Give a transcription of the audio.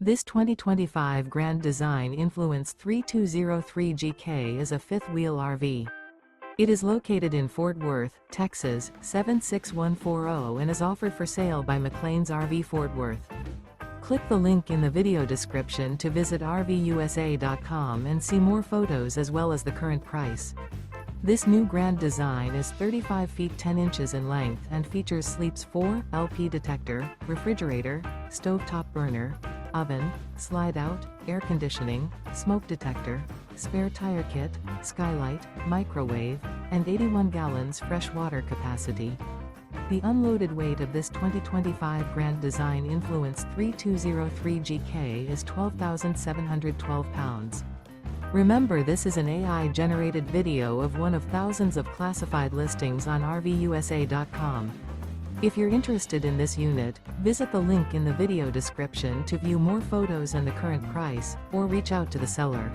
This 2025 Grand Design Influence 3203GK is a fifth-wheel RV. It is located in Fort Worth, Texas, 76140 and is offered for sale by McClain's RV Fort Worth. Click the link in the video description to visit RVUSA.com and see more photos as well as the current price. This new Grand Design is 35 feet 10 inches in length and features Sleep's 4 LP detector, refrigerator, stovetop burner, oven, slide-out, air conditioning, smoke detector, spare tire kit, skylight, microwave, and 81 gallons fresh water capacity. The unloaded weight of this 2025 Grand Design Influence 3203GK is 12,712 pounds. Remember, this is an AI-generated video of one of thousands of classified listings on RVUSA.com. If you're interested in this unit, visit the link in the video description to view more photos and the current price, or reach out to the seller.